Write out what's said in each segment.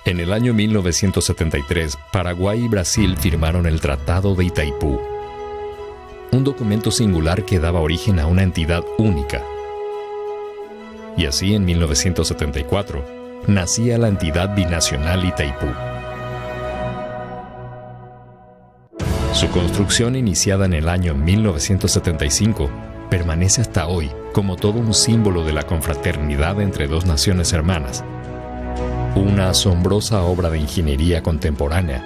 En el año 1973, Paraguay y Brasil firmaron el Tratado de Itaipú, un documento singular que daba origen a una entidad única. Y así, en 1974, nacía la entidad binacional Itaipú. Su construcción, iniciada en el año 1975, permanece hasta hoy como todo un símbolo de la confraternidad entre dos naciones hermanas, una asombrosa obra de ingeniería contemporánea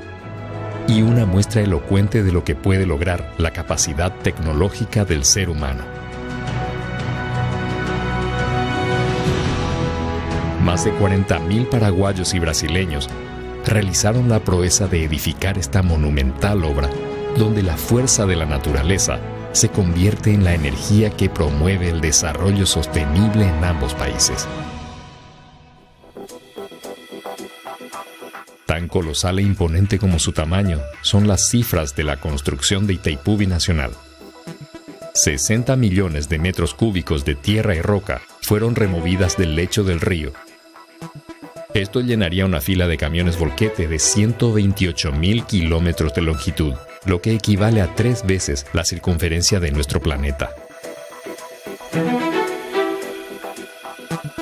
y una muestra elocuente de lo que puede lograr la capacidad tecnológica del ser humano. Más de 40.000 paraguayos y brasileños realizaron la proeza de edificar esta monumental obra, donde la fuerza de la naturaleza se convierte en la energía que promueve el desarrollo sostenible en ambos países. Tan colosal e imponente como su tamaño son las cifras de la construcción de Itaipú Binacional. 60 millones de metros cúbicos de tierra y roca fueron removidas del lecho del río. Esto llenaría una fila de camiones volquete de 128.000 kilómetros de longitud, lo que equivale a 3 veces la circunferencia de nuestro planeta.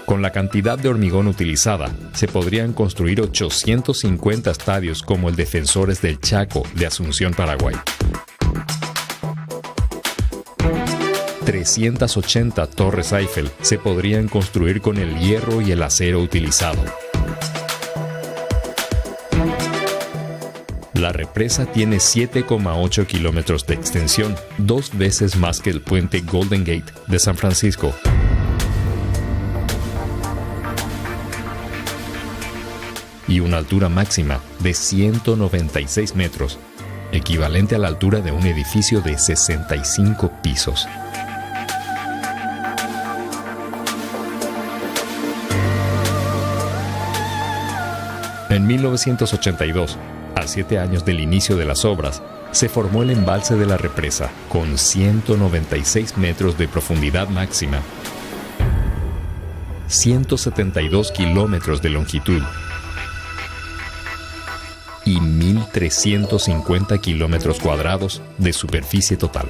Con la cantidad de hormigón utilizada, se podrían construir 850 estadios como el Defensores del Chaco de Asunción, Paraguay. 380 torres Eiffel se podrían construir con el hierro y el acero utilizado. La represa tiene 7,8 kilómetros de extensión, 2 veces más que el puente Golden Gate de San Francisco. Y una altura máxima de 196 metros, equivalente a la altura de un edificio de 65 pisos. En 1982, a 7 años del inicio de las obras, se formó el embalse de la represa, con 196 metros de profundidad máxima, 172 kilómetros de longitud y 1.350 kilómetros cuadrados de superficie total.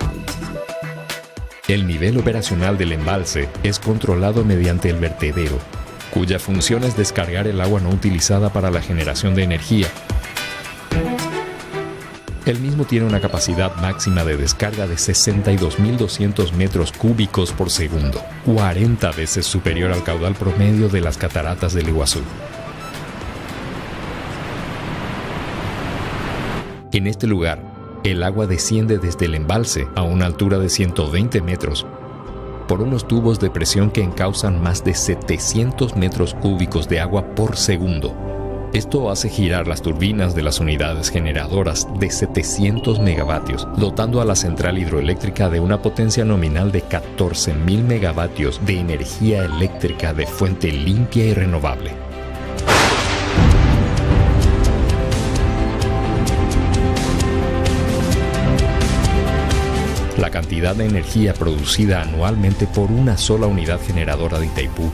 El nivel operacional del embalse es controlado mediante el vertedero, cuya función es descargar el agua no utilizada para la generación de energía. El mismo tiene una capacidad máxima de descarga de 62.200 metros cúbicos por segundo, 40 veces superior al caudal promedio de las cataratas del Iguazú. En este lugar, el agua desciende desde el embalse a una altura de 120 metros por unos tubos de presión que encausan más de 700 metros cúbicos de agua por segundo. Esto hace girar las turbinas de las unidades generadoras de 700 megavatios, dotando a la central hidroeléctrica de una potencia nominal de 14.000 megavatios de energía eléctrica de fuente limpia y renovable. La cantidad de energía producida anualmente por una sola unidad generadora de Itaipú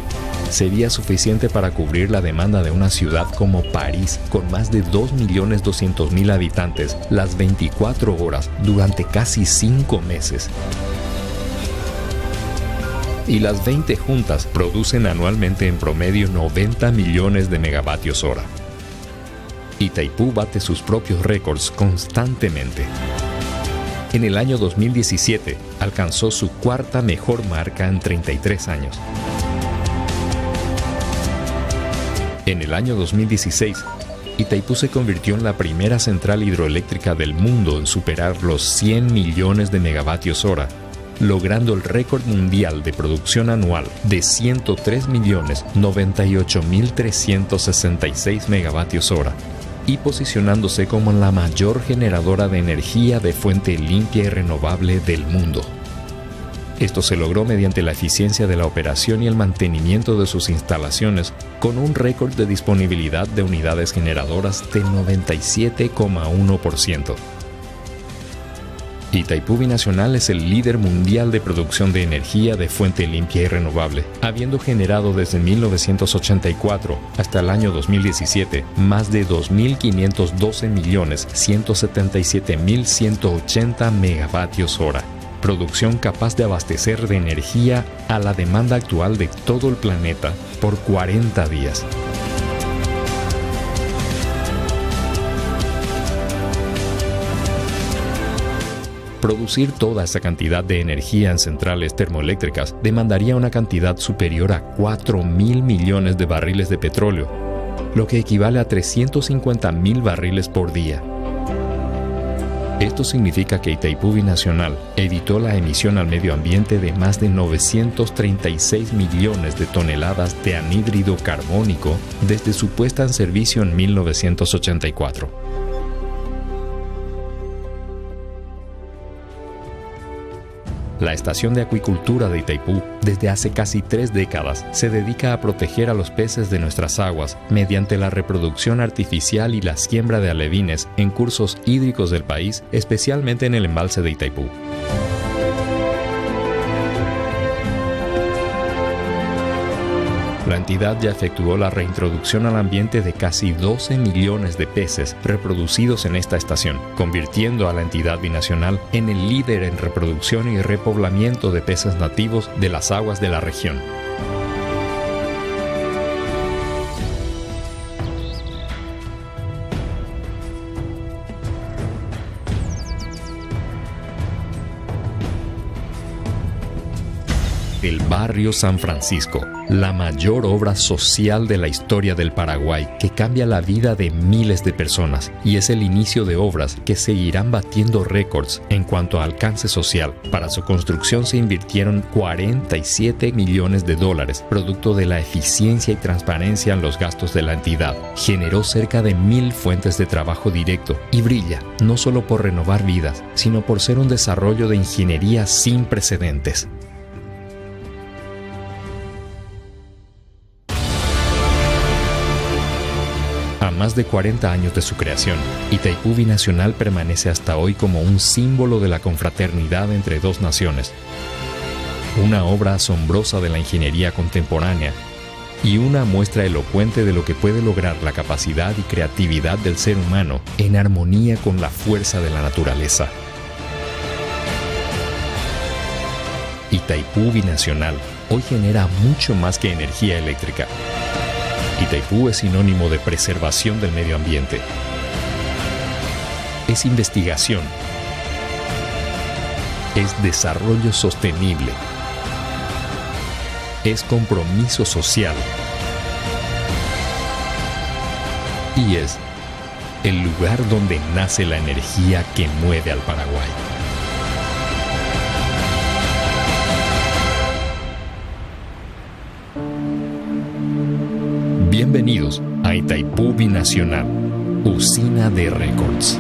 sería suficiente para cubrir la demanda de una ciudad como París, con más de 2.200.000 habitantes, las 24 horas durante casi 5 meses. Y las 20 juntas producen anualmente en promedio 90 millones de megavatios hora. Itaipú bate sus propios récords constantemente. En el año 2017 alcanzó su cuarta mejor marca en 33 años. En el año 2016, Itaipú se convirtió en la primera central hidroeléctrica del mundo en superar los 100 millones de megavatios hora, logrando el récord mundial de producción anual de 103.098.366 megavatios hora, y posicionándose como la mayor generadora de energía de fuente limpia y renovable del mundo. Esto se logró mediante la eficiencia de la operación y el mantenimiento de sus instalaciones, con un récord de disponibilidad de unidades generadoras de 97,1%. Itaipú Binacional es el líder mundial de producción de energía de fuente limpia y renovable, habiendo generado desde 1984 hasta el año 2017 más de 2.512.177.180 megavatios hora. Producción capaz de abastecer de energía a la demanda actual de todo el planeta por 40 días. Producir toda esa cantidad de energía en centrales termoeléctricas demandaría una cantidad superior a 4.000 millones de barriles de petróleo, lo que equivale a 350.000 barriles por día. Esto significa que Itaipú Binacional evitó la emisión al medio ambiente de más de 936 millones de toneladas de anhídrido carbónico desde su puesta en servicio en 1984. La estación de acuicultura de Itaipú, desde hace casi 3 décadas, se dedica a proteger a los peces de nuestras aguas mediante la reproducción artificial y la siembra de alevines en cursos hídricos del país, especialmente en el embalse de Itaipú. La entidad ya efectuó la reintroducción al ambiente de casi 12 millones de peces reproducidos en esta estación, convirtiendo a la entidad binacional en el líder en reproducción y repoblamiento de peces nativos de las aguas de la región. El Barrio San Francisco, la mayor obra social de la historia del Paraguay que cambia la vida de miles de personas y es el inicio de obras que seguirán batiendo récords en cuanto a alcance social. Para su construcción se invirtieron 47 millones de dólares, producto de la eficiencia y transparencia en los gastos de la entidad. Generó cerca de 1.000 fuentes de trabajo directo y brilla no solo por renovar vidas, sino por ser un desarrollo de ingeniería sin precedentes. A más de 40 años de su creación, Itaipú Binacional permanece hasta hoy como un símbolo de la confraternidad entre dos naciones. Una obra asombrosa de la ingeniería contemporánea y una muestra elocuente de lo que puede lograr la capacidad y creatividad del ser humano en armonía con la fuerza de la naturaleza. Itaipú Binacional hoy genera mucho más que energía eléctrica. Itaipú es sinónimo de preservación del medio ambiente. Es investigación. Es desarrollo sostenible. Es compromiso social. Y es el lugar donde nace la energía que mueve al Paraguay. Bienvenidos a Itaipú Binacional, usina de récords.